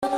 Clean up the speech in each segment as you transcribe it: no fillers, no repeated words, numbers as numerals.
Hi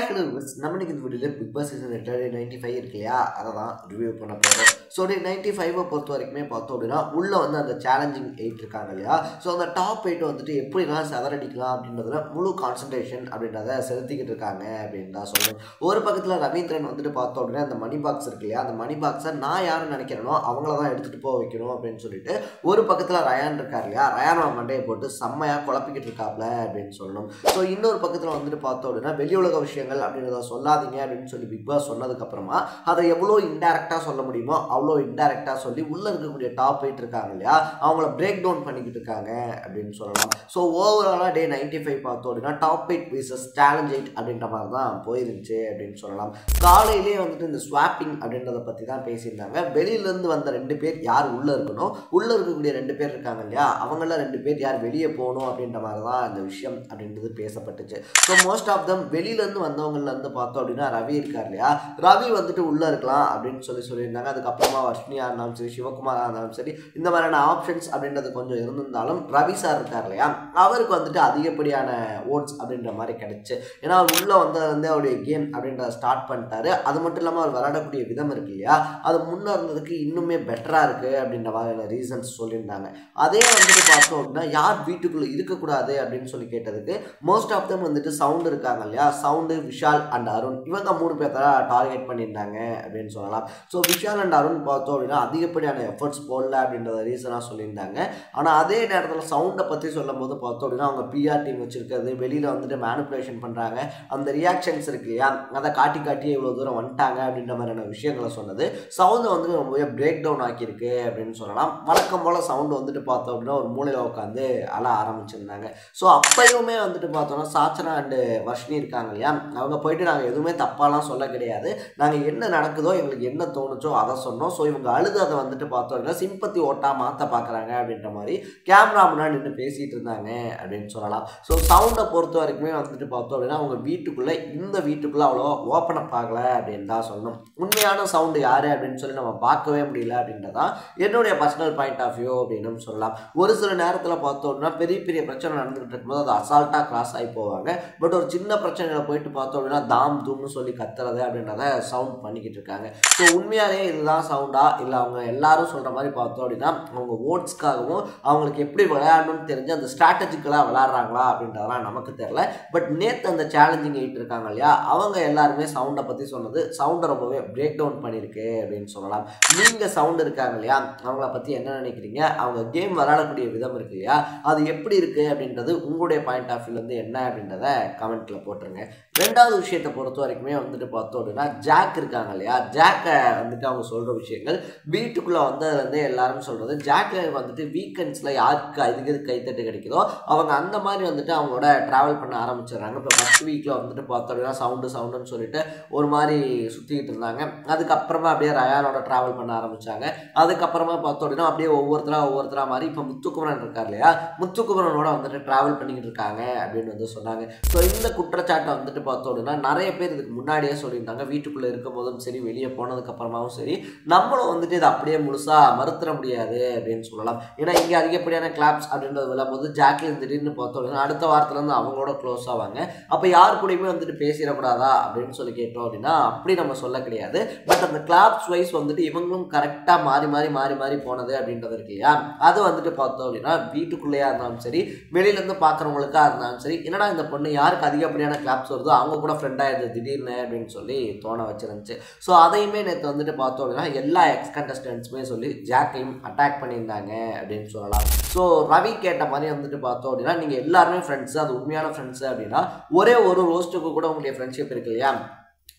hello viewers, நம்ம இன்னைக்கு இந்த வீடியோல பிக் பாஸ் சீசன் 95 இருக்கு இல்லையா, அதை தான் ரிவ்யூ பண்ண போகிறோம். ஸோ 95 பொறுத்த வரைக்குமே பார்த்தோம் அப்படின்னா உள்ளே வந்து அந்த சேலஞ்சிங் 8 இருக்காங்க இல்லையா, ஸோ அந்த டாப் 8 வந்துட்டு எப்படிலாம் சதறடிக்கலாம் அப்படின்றதுல முழு கான்சன்ட்ரேஷன் அப்படின்றத செலுத்திக்கிட்டு இருக்காங்க அப்படின்னு தான் சொல்லுவேன். ஒரு பக்கத்தில் ரவீந்திரன் வந்துட்டு பார்த்தோம் அப்படின்னா அந்த மணி பாக்ஸ் இருக்கு இல்லையா, அந்த மணி பாக்ஸை நான் யாரும் நினைக்கிறேனோ அவங்கள தான் எடுத்துகிட்டு போக வைக்கணும் அப்படின்னு சொல்லிட்டு ஒரு பக்கத்தில் ரயான் இருக்கார் இல்லையா, ரயான் மண்டையை போட்டு செம்மையாக குழப்பிக்கிட்டு இருக்காப்ல அப்படின்னு சொல்லணும். ஸோ இன்னொரு பக்கத்தில் வந்துட்டு பார்த்தோம் அப்படின்னா வெளி உலக விஷயங்கள் அப்படின்றத சொல்லாதீங்க அப்படின்னு சொல்லி பிக் பாஸ் சொன்னதுக்கப்புறமா அதை எவ்வளோ இன்டைரக்டாக சொல்ல முடியுமோ அவ்வளோ இன்டைரக்டாக சொல்லி உள்ளே இருக்கக்கூடிய டாப் 8 இருக்காங்க இல்லையா, அவங்கள பிரேக் டவுன் பண்ணிக்கிட்டு இருக்காங்க அப்படின்னு சொல்லலாம். ஸோ ஓவராலாக டே 95 பார்த்தோம் அப்படின்னா டாப் 8 விசஸ் சேலஞ்ச் 8 அப்படின்ற மாதிரி தான் போயிருந்துச்சு அப்படின்னு சொல்லலாம். காலையிலேயே வந்துட்டு இந்த ஸ்வாப்பிங் அப்படின்றத பற்றி தான் பேசியிருந்தாங்க. வெளியிலேருந்து வந்த 2 பேர் யார் உள்ளே இருக்கணும், உள்ளே இருக்கக்கூடிய 2 பேர் இருக்காங்க இல்லையா, அவங்கள 2 பேர் யார் வெளியே போகணும் அப்படின்ற மாதிரி தான் இந்த விஷயம் அப்படின்றது பேசப்பட்டுச்சு. ஸோ மோஸ்ட் ஆஃப் தம் வெளியிலேருந்து வந்தவங்கலேருந்து பார்த்தோம் அப்படின்னா ரவி இருக்கார் இல்லையா, ரவி வந்துட்டு உள்ளே இருக்கலாம் அப்படின்னு சொல்லியிருந்தாங்க. அதுக்கப்புறமா வர்ஷினியாக இருந்தாலும் சரி, சிவகுமாராக இருந்தாலும் சரி, இந்த மாதிரியான ஆப்ஷன்ஸ் அப்படின்றது கொஞ்சம் இருந்திருந்தாலும் ரவி சார் இருக்கார் இல்லையா, அவருக்கு வந்துட்டு அதிகப்படியான ஓட்ஸ் அப்படின்ற மாதிரி கிடைச்சு. ஏன்னா அவர் உள்ளே வந்ததுலேருந்தே அவருடைய கேம் அப்படின்றத ஸ்டார்ட் பண்ணிட்டாரு. அது மட்டும் இல்லாமல் அவர் விளையாடக்கூடிய விதம் இருக்கு இல்லையா, அது முன்னே இருந்ததுக்கு இன்னுமே பெட்டராக இருக்குது அப்படின்ற மாதிரியான ரீசன்ஸ் சொல்லியிருந்தாங்க. அதே வந்துட்டு பார்த்தோம் அப்படின்னா யார் வீட்டுக்குள்ளே இருக்கக்கூடாது அப்படின்னு சொல்லி கேட்டதுக்கு மோஸ்ட் ஆஃப் தம் வந்துட்டு சவுண்டு இருக்காங்க இல்லையா, சவுண்டு, விஷால் அண்ட் அருண், இவங்க 3 பேர் தான் டார்கெட் பண்ணியிருந்தாங்க அப்படின்னு சொல்லலாம். ஸோ விஷால் அண்ட் அருண் பார்த்தோம் அப்படின்னா அதிகப்படியான எஃபர்ட்ஸ் போடல அப்படின்றத ரீசனாக சொல்லியிருந்தாங்க. ஆனால் அதே நேரத்தில் சவுண்டை பற்றி சொல்லும் போது பார்த்தோம் அப்படின்னா அவங்க பிஆர் டீம் வச்சிருக்கிறது, வெளியில் வந்துட்டு மேனிப்புலேஷன் பண்ணுறாங்க, அந்த ரியாக்ஷன்ஸ் இருக்கு இல்லையா, அதை காட்டி இவ்வளோ தூரம் வந்துட்டாங்க அப்படின்ற மாதிரியான விஷயங்களை சொன்னது சவுண்டை வந்துட்டு ரொம்பவே பிரேக் டவுன் ஆக்கியிருக்கு அப்படின்னு சொல்லலாம். வழக்கம் போல் சவுண்டு வந்துட்டு பார்த்தோம் அப்படின்னா ஒரு மூலையில் உட்காந்து அழ ஆரம்பிச்சிருந்தாங்க. ஸோ அப்பயுமே வந்துட்டு பார்த்தோம்னா சாச்சனா அண்டு வர்ஷினி இருக்காங்க இல்லையா, அவங்க போயிட்டு நாங்கள் எதுவுமே தப்பாலாம் சொல்ல கிடையாது, நாங்கள் என்ன நடக்குதோ எங்களுக்கு என்ன தோணுச்சோ அதை சொன்னோம். ஸோ இவங்க அழுது அதை வந்துட்டு பார்த்தோம்னா சிம்பத்தி ஓட்டா மாற்ற பார்க்குறாங்க அப்படின்ற மாதிரி கேமரா முன்னாடி நின்று பேசிகிட்டு இருந்தாங்க அப்படின்னு சொல்லலாம். ஸோ சவுண்டை பொறுத்த வரைக்குமே வந்துட்டு பார்த்தோம் அப்படின்னா அவங்க வீட்டுக்குள்ளே இந்த வீட்டுக்குள்ளே அவ்வளோ ஓப்பன் அப் ஆகலை அப்படின்னு தான் சொல்லணும். உண்மையான சவுண்டு யார் அப்படின்னு சொல்லி நம்ம பார்க்கவே முடியல அப்படின்றதான் என்னுடைய பர்சனல் பாயிண்ட் ஆஃப் வியூ அப்படின்னு சொல்லலாம். ஒரு சில நேரத்தில் பார்த்தோம்னா பெரிய பெரிய பிரச்சனை நடந்துகிட்டு இருக்கும்போது அது அசால்ட்டாக கிராஸ் ஆகி போவாங்க. பட் ஒரு சின்ன பிரச்சனைகளை போயிட்டு பார்த்தோம் அப்படின்னா தாம் தூம்னு சொல்லி கத்துறது அப்படின்றத சவுண்ட் பண்ணிக்கிட்டு இருக்காங்க. ஸோ உண்மையாலே இதுதான் சவுண்டா இல்லை அவங்க எல்லாரும் சொல்கிற மாதிரி பார்த்தோம் அப்படின்னா அவங்க ஓட்ஸ்க்காகவும் அவங்களுக்கு எப்படி விளையாடணும்னு தெரிஞ்சு அந்த ஸ்ட்ராட்டஜிக்கலாக விளையாடுறாங்களா அப்படின்றதெல்லாம் நமக்கு தெரியல. பட் நேற்று அந்த சேலஞ்சிங் 8 இருக்காங்க இல்லையா, அவங்க எல்லாருமே சவுண்டை பற்றி சொன்னது சவுண்டை ரொம்பவே பிரேக் டவுன் பண்ணியிருக்கு அப்படின்னு சொல்லலாம். நீங்கள் சவுண்ட் இருக்காங்க இல்லையா, அவங்கள பற்றி என்ன நினைக்கிறீங்க, அவங்க கேம் விளையாடக்கூடிய விதம் இருக்கு இல்லையா, அது எப்படி இருக்குது அப்படின்றது உங்களுடைய பாயிண்ட் ஆஃப் வியூ வந்து என்ன அப்படின்றத கமெண்ட்டில் போட்டுருங்க. ரெண்டாவது விஷயத்தை பொறுத்த வரைக்குமே வந்துட்டு பார்த்தோம் அப்படின்னா ஜாக் இருக்காங்க இல்லையா, ஜாக்கை வந்துட்டு அவங்க சொல்கிற விஷயங்கள் வீட்டுக்குள்ளே வந்ததுலேருந்தே எல்லாரும் சொல்கிறது, ஜாக்கை வந்துட்டு வீக்கெண்ட்ஸில் யாருக்கு அதிக கைத்தட்டு கிடைக்குதோ அவங்க அந்த மாதிரி வந்துட்டு அவங்களோட ட்ராவல் பண்ண ஆரம்பிச்சிடுறாங்க. இப்போ ஃபஸ்ட் வீக்கில் வந்துட்டு பார்த்தோம் அப்படின்னா சவுண்டுன்னு சொல்லிட்டு ஒரு மாதிரி சுற்றிக்கிட்டு இருந்தாங்க. அதுக்கப்புறமா அப்படியே ரயானோட ட்ராவல் பண்ண ஆரம்பித்தாங்க. அதுக்கப்புறமா பார்த்தோம் அப்படின்னா அப்படியே ஒவ்வொருத்தரா மாதிரி இப்போ முத்துக்குமரன் இருக்கார் இல்லையா, முத்துக்குமரனோட வந்துட்டு ட்ராவல் பண்ணிக்கிட்டு இருக்காங்க அப்படின்னு வந்து சொன்னாங்க. ஸோ இந்த குற்றச்சாட்டை வந்துட்டு பார்த்தோம் அப்படின்னா நிறைய பேர் இதுக்கு முன்னாடியே சொல்லியிருந்தாங்க. வீட்டுக்குள்ளே இருக்கும் போதும் சரி, வெளியே போனதுக்கப்புறமாவும் சரி, நம்மளும் வந்துட்டு இதை அப்படியே முழுசாக மறுத்துற முடியாது அப்படின்னு சொல்லலாம். ஏன்னா இங்கே அதிகப்படியான கிளாப்ஸ் அப்படின்றது விழும்போது ஜாக்லின் திடீர்னு பார்த்தோம் அப்படின்னா அடுத்த வாரத்துலேருந்து அவங்களோட க்ளோஸ் ஆவாங்க. அப்போ யார் கூடயுமே வந்துட்டு பேசிடக்கூடாதா அப்படின்னு சொல்லி கேட்டோம் அப்படின்னா அப்படி நம்ம சொல்ல கிடையாது. பட் அந்த கிளாப்ஸ் வைஸ் வந்துட்டு இவங்களும் கரெக்டாக மாறி போனது அப்படின்றது இருக்கு இல்லையா, அது வந்துட்டு பார்த்தோம் அப்படின்னா வீட்டுக்குள்ளேயா இருந்தாலும் சரி, வெளியிலேருந்து பார்க்குறவங்களுக்காக இருந்தாலும் சரி, என்னடா இந்த பொண்ணு யாருக்கு அதிகப்படியான கிளாப்ஸ் வருதோ அவங்க கூட ஃப்ரெண்டாக இருந்தது திடீர்னு அப்படின்னு சொல்லி தோண வச்சிருந்துச்சு. ஸோ அதையுமே நேற்று வந்துட்டு பார்த்தோம் அப்படின்னா எல்லா எக்ஸ் கண்டஸ்டன்ட்ஸுமே சொல்லி ஜாக்கையும் அட்டாக் பண்ணியிருந்தாங்க அப்படின்னு சொல்லலாம். ஸோ ரவி கேட்ட மாதிரி வந்துட்டு பார்த்தோம் அப்படின்னா நீங்கள் எல்லாருமே ஃப்ரெண்ட்ஸு, அது உண்மையான ஃப்ரெண்ட்ஸு அப்படின்னா ஒரே ஒரு ரோஸ்ட்டுக்கு கூட உங்களுடைய ஃப்ரெண்ட்ஷிப் இருக்கு இல்லையா,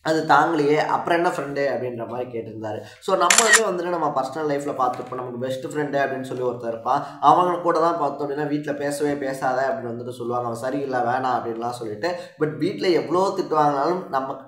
அது தாங்கலையே அப்புறம் என்ன ஃப்ரெண்டு அப்படின்ற மாதிரி கேட்டிருந்தாரு. ஸோ நம்மளுமே வந்துட்டு நம்ம பர்சனல் லைஃப்பில் பார்த்துருப்போம், நமக்கு பெஸ்ட் ஃப்ரெண்டு அப்படின்னு சொல்லி ஒருத்தர் இருப்பான், அவங்க கூட தான் பார்த்தோம் அப்படின்னா வீட்டில் பேசவே பேசாத அப்படின்னு வந்துட்டு சொல்லுவாங்க, அவன் சரியில்லை வேணாம் அப்படின்லாம் சொல்லிட்டு. பட் வீட்டில் எவ்வளோ திட்டுவாங்கனாலும்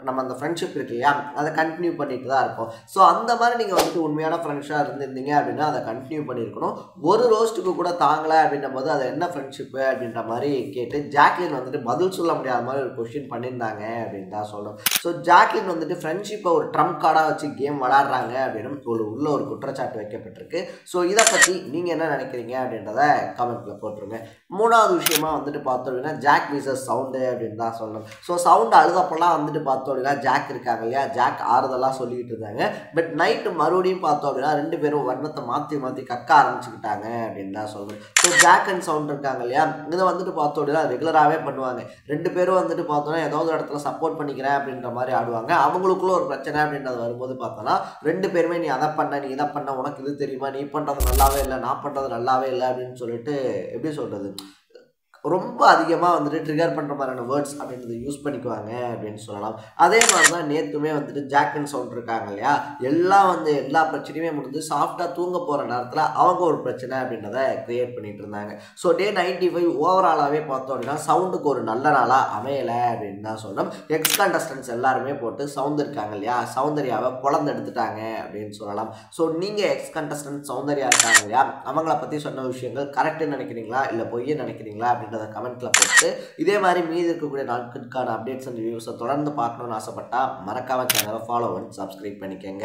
நம்ம அந்த ஃப்ரெண்ட்ஷிப் இருக்கு இல்லையா, அதை கண்டினியூ பண்ணிட்டு தான் இருப்போம். ஸோ அந்த மாதிரி நீங்கள் வந்துட்டு உண்மையான ஃப்ரெண்ட்ஸாக இருந்திருந்தீங்க அப்படின்னா அதை கண்டினியூ பண்ணியிருக்கணும். ஒரு ரோஸ்ட்டுக்கு கூட தாங்கலை அப்படின்னும் போது அது என்ன ஃப்ரெண்ட்ஷிப்பு அப்படின்ற மாதிரி கேட்டு ஜாக்லின் வந்துட்டு பதில் சொல்ல முடியாத மாதிரி ஒரு கொஸ்டின் பண்ணியிருந்தாங்க அப்படின்னு தான் சொல்லணும். ஸோ ஜாக்லின் வந்துட்டு ஃப்ரெண்ட்ஷிப்பை ஒரு ட்ரம்ப் கார்டாக வச்சு கேம் விளாட்றாங்க அப்படின்னு உள்ள ஒரு குற்றச்சாட்டு வைக்கப்பட்டிருக்கு. ஸோ இதை பற்றி நீங்கள் என்ன நினைக்கிறீங்க அப்படின்றத கமெண்ட்டில் போட்டுருங்க. மூணாவது விஷயமா வந்துட்டு பார்த்தோம் அப்படின்னா ஜாக் வீசஸ் சவுண்டு அப்படின்னு தான் சொல்லணும். ஸோ சவுண்டு அழுதப்பெல்லாம் வந்துட்டு பார்த்தோம் அப்படின்னா ஜாக் இருக்காங்க இல்லையா, ஜாக் ஆறுதலாக சொல்லிக்கிட்டு இருந்தாங்க. பட் நைட்டு மறுபடியும் பார்த்தோம் அப்படின்னா 2 பேரும் வண்ணத்தை மாற்றி கக்க ஆரம்பிச்சுக்கிட்டாங்க அப்படின்னு தான் சொல்லணும். ஸோ ஜாக் அண்ட் சவுண்ட் இருக்காங்க இல்லையா, இதை வந்துட்டு பார்த்தோம் அப்படின்னா ரெகுலராகவே பண்ணுவாங்க. 2 பேரும் வந்துட்டு பார்த்தோன்னா ஏதாவது ஒரு இடத்துல சப்போர்ட் பண்ணிக்கிறேன் அப்படின்ற மாதிரி ஆடுவாங்க. அவங்களுக்குள்ள ஒரு பிரச்சனை அப்படின்றது வரும்போது பார்த்தோன்னா 2 பேருமே நீ அதை பண்ண, நீ இதை பண்ண, உனக்கு இது தெரியுமா, நீ பண்ணுறது நல்லாவே இல்லை, நான் பண்ணுறது நல்லாவே இல்லை அப்படின்னு சொல்லிட்டு எப்படி சொல்கிறது, ரொம்ப அதிகமாக வந்துட்டு ட்ரிகர் பண்ணுற மாதிரியான வேர்ட்ஸ் அப்படின்றத யூஸ் பண்ணிக்குவாங்க அப்படின்னு சொல்லலாம். அதே மாதிரி தான் நேற்றுமே வந்துட்டு ஜாக் அண்ட் சவுண்ட் இருக்காங்க இல்லையா, எல்லாம் எல்லா பிரச்சனையுமே முடிஞ்சு சாஃப்டாக தூங்க போகிற நேரத்தில் அவங்க ஒரு பிரச்சனை அப்படின்றத கிரியேட் பண்ணிட்டு இருந்தாங்க. ஸோ டே 95 ஓவராலாகவே பார்த்தோம் அப்படின்னா சவுண்டுக்கு ஒரு நல்ல நாளாக அமையலை அப்படின்னு தான் சொல்லணும். எக்ஸ் கண்டஸ்டன்ஸ் எல்லாருமே போட்டு சவுண்ட் இருக்காங்க இல்லையா, சௌந்தர்யாவை குழந்தை எடுத்துட்டாங்க அப்படின்னு சொல்லலாம். ஸோ நீங்கள் எக்ஸ் கண்டஸ்டன்ட் சௌந்தர்யா இருக்காங்க இல்லையா, அவங்கள பற்றி சொன்ன விஷயங்கள் கரெக்டுன்னு நினைக்கிறீங்களா இல்லை பொய்யை நினைக்கிறீங்களா அப்படின்றத கமெண்ட்ல போட்டு இதே மாதிரி மீதி இருக்கக்கூடிய நாட்களுக்கான அப்டேட்ஸ் அண்ட் ரிவ்யூஸை தொடர்ந்து பார்க்கணும்னு ஆசைப்பட்டா மறக்காம சேனலை ஃபாலோ பண்ணி சப்ஸ்கிரைப் பண்ணிக்கங்க.